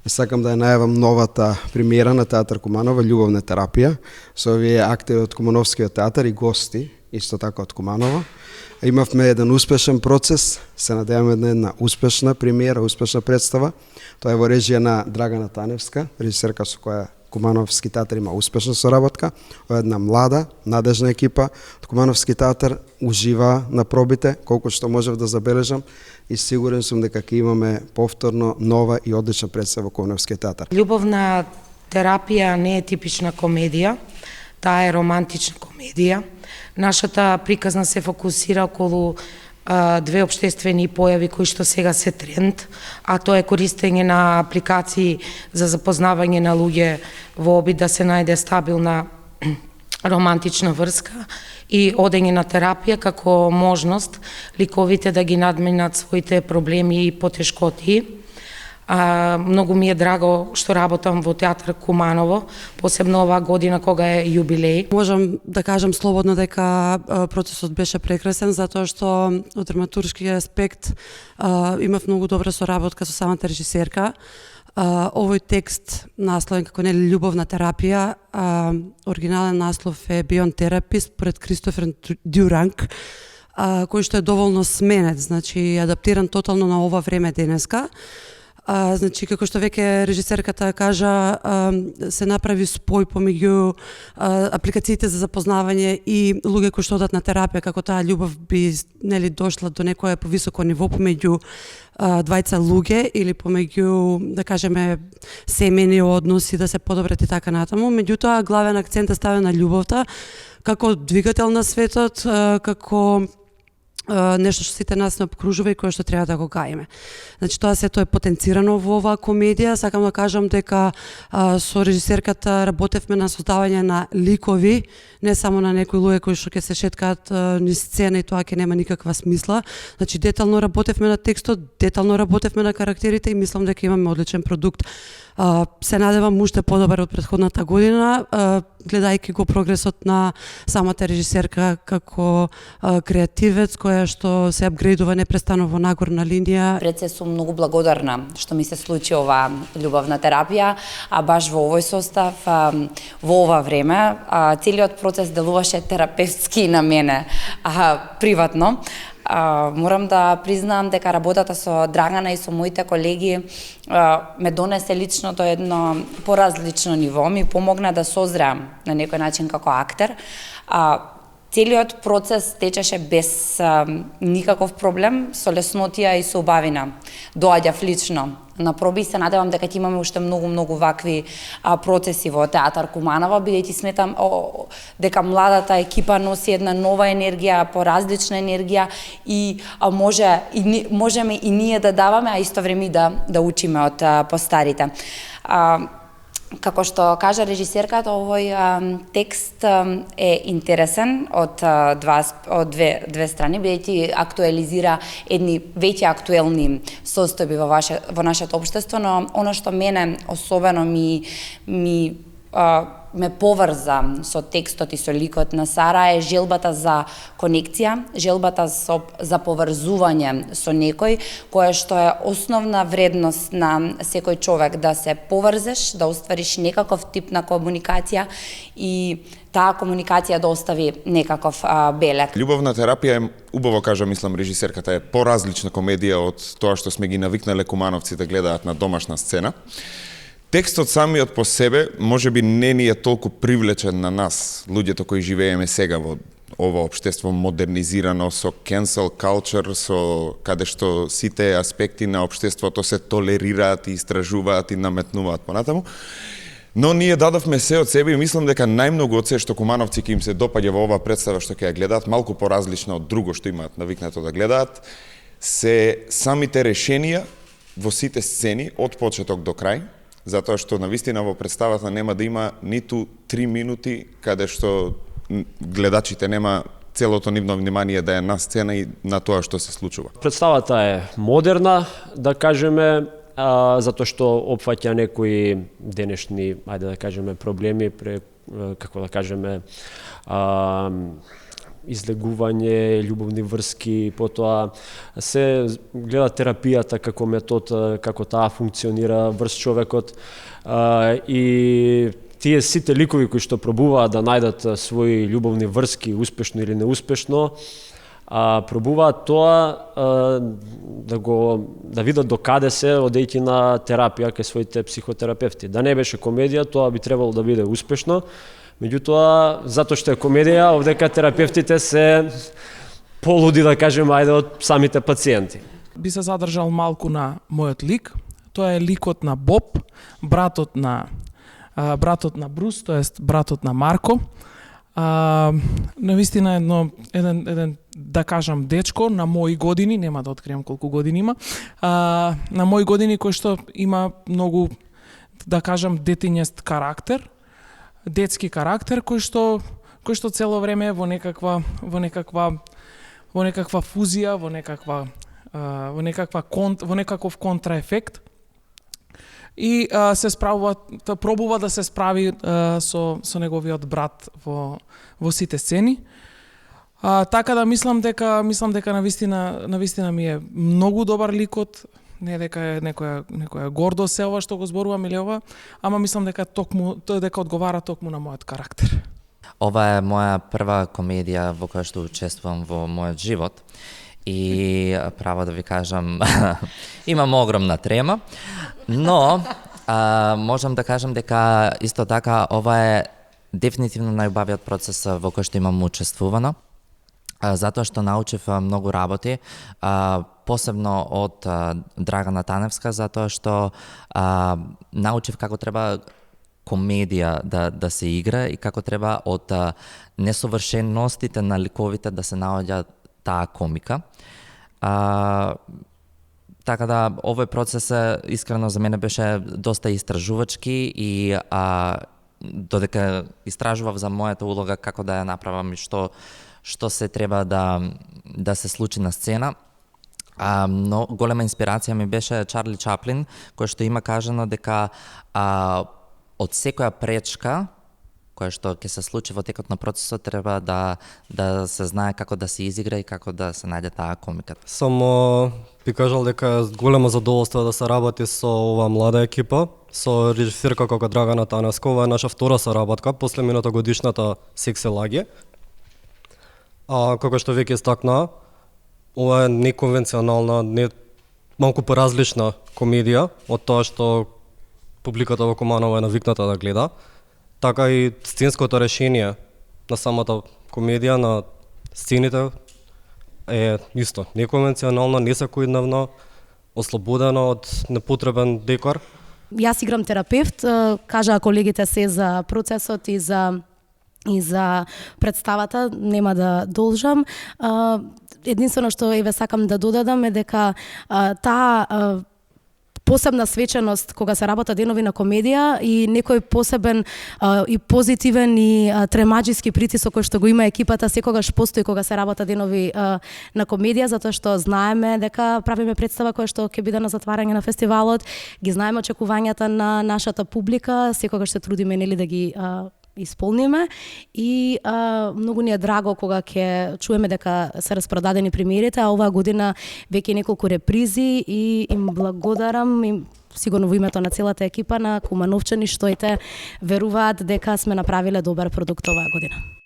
Сакам да ја најавам новата премиера на Театар Куманова, Љубовна терапија, со овие актери од Кумановскиот театар и гости, исто така од Куманова. Имавме еден успешен процес, се надеваме на една успешна премиера, успешна представа. Тоа е во режија на Драгана Таневска, режисерка со која Кумановски театар има успешна соработка. Една млада, надежна екипа од Кумановски театар ужива на пробите, колку што можев да забележам, и сигурен сум дека ќе имаме повторно нова и одлична представа во Кумановскиот театар. Љубовна терапија не е типична комедија, таа е романтична комедија. Нашата приказна се фокусира околу две општествени појави кои што сега се тренд, а тоа е користење на апликации за запознавање на луѓе во обид да се најде стабилна романтична врска и одење на терапија како можност ликовите да ги надминат своите проблеми и потешкоти. Многу ми е драго што работам во Театар Куманово, посебно оваа година кога е јубилеј. Можам да кажам слободно дека процесот беше прекрасен, затоа што од драматуршки аспект имав многу добра соработка со самата режисерка. Овој текст, насловен како нели Љубовна терапија, оригинален наслов е Beyond Therapy според Кристофер Дюранг, кој што е доволно сменет, значи адаптиран тотално на ова време денеска. Значи, како што веќе режисерката кажа, се направи спој помеѓу апликациите за запознавање и луѓе кои што одат на терапија, како таа љубов би нели дошла до некое повисоко ниво помеѓу двајца луѓе или помеѓу, да кажеме, семејни односи да се подобрат и така натаму. Меѓутоа, главен акцент е ставен на љубовта како двигател на светот, како нешто што сите нас не обкружува и кое што треба да го гаиме. Значи тоа сето е потенцирано во оваа комедија. Сакам да кажам дека со режисерката работевме на создавање на ликови, не само на некои луѓе кои што ќе се шеткаат низ сцена и тоа ќе нема никаква смисла. Значи детално работевме на текстот, детално работевме на карактерите и мислам дека имаме одличен продукт. Се надевам уште подобар од претходната година, гледајќи го прогресот на самата режисерка како креативец која што се апгрейдува непрестанно во нагорна линија. Пред се сум многу благодарна што ми се случи оваа љубовна терапија, а баш во овој состав, во ова време, целиот процес делуваше терапевтски на мене, приватно. Морам да признаам дека работата со Драгана и со моите колеги ме донесе лично до едно поразлично ниво, ми помогна да созреам на некој начин како актер. Целиот процес течеше без никаков проблем, со леснотија и со убавина. Доаѓав лично на проби, се надевам дека ќе имаме уште многу вакви процеси во Театар Куманова, бидејќи сметам дека младата екипа носи една нова енергија, поразлична енергија и можеме и ние да даваме, а исто време да учиме од постарите. Како што кажа режисерката, овој текст е интересен од две страни, бидејќи актуализира едни веќе актуелни состојби во нашето општество, но она што мене особено ме поврза со текстот и со ликот на Сара е желбата за конекција, желбата за поврзување со некој, која што е основна вредност на секој човек, да се поврзеш, да оствариш некаков тип на комуникација и таа комуникација да остави некаков белег. Љубовна терапија е, убаво кажа, мислам, режисерката, е поразлична комедија од тоа што сме ги навикнале кумановци да гледаат на домашна сцена. Текстот самиот по себе можеби не ни е толку привлечен на нас, луѓето кои живееме сега во ова општество модернизирано со cancel culture, со каде што сите аспекти на општеството се толерираат и истражуваат и наметнуваат понатаму. Но ние дадовме се од себе и мислам дека најмногу од се што кумановци ќе им се допаѓа во оваа представа што ќе ја гледаат, малку поразлична од друго што имаат навикнато да гледаат, се самите решенија во сите сцени од почеток до крај, затоа што навистина во представата нема да има ниту 3 минути каде што гледачите нема целото нивно внимание да е на сцена и на тоа што се случува. Представата е модерна, да кажеме, затоа што опфаќа некои денешни, ајде да кажеме, проблеми, како да кажеме, излегување, љубовни врски, потоа се гледа терапијата како метод, како таа функционира врз човекот, и тие сите ликови кои што пробуваат да најдат своји љубовни врски, успешно или неуспешно, пробуваат тоа да видат до каде се одејќи на терапија кај своите психотерапевти. Да не беше комедија, тоа би требало да биде успешно. Меѓутоа, затоа што е комедија, овдека терапевтите се полуди, да кажем, ајде, од самите пациенти. Би се задржал малку на мојот лик. Тоа е ликот на Боб, братот на Брус, тоест братот на Марко. Навистина еден да кажам дечко на мои години, нема да откриам колку години има, на мои години кој што има многу, да кажам, детињест карактер, детски карактер кој што цело време е во некаква фузија, во некаков контраефект и пробува да се справи со неговиот брат во сите сцени. Така да мислам дека навистина ми е многу добар ликот, не дека е некоја гордо се ова што го зборувам или ова, ама мислам дека дека одговара токму на мојот карактер. Ова е моја прва комедија во која што учествувам во мојот живот и право да ви кажам имам огромна трема, но можам да кажам дека исто така ова е дефинитивно најубавиот процес во кој што имам учествувано, затоа што научив многу работи, посебно од Драгана Таневска, затоа што научив како треба комедија да се игра и како треба од несовршеностите на ликовите да се наоѓа таа комика. Така да, овој процес искрено за мене беше доста истражувачки и додека истражував за мојата улога како да ја направам и што се треба да се случи на сцена. Но голема инспирација ми беше Чарли Чаплин, кој што има кажано дека од секоја пречка која што ќе се случи во текот на процесот треба да се знае како да се изигра и како да се најде таа комика. Само би кажал дека е големо задоволство да се работи со оваа млада екипа, со режисерка како Драгана Таневска. Ова е наша втора соработка после минатогодишната Секси лаги. Како што веќе истакна, ова е неконвенционална, малку поразлична комедија од тоа што публиката во Куманово е навикната да гледа. Така и сценското решение на самата комедија, на сцените е исто неконвенционално, несекојдневно, ослободено од непотребен декор. Јас играм терапевт, кажаа колегите се за процесот и за представата, нема да должам. Единствено што еве сакам да додадам е дека таа посебна свеченост кога се работа денови на комедија и некој посебен и позитивен и тремаџиски притисок кој што го има екипата секогаш постои кога се работа денови на комедија, затоа што знаеме дека правиме представа која што ќе биде на затварање на фестивалот, ги знаеме очекувањата на нашата публика, секогаш се трудиме нели да ги исполниме и многу ни е драго кога ќе чуеме дека се распродадени премиерите, а оваа година веќе неколку репризи и им благодарам и сигурно во името на целата екипа на Кумановчани што веруваат дека сме направиле добар продукт оваа година.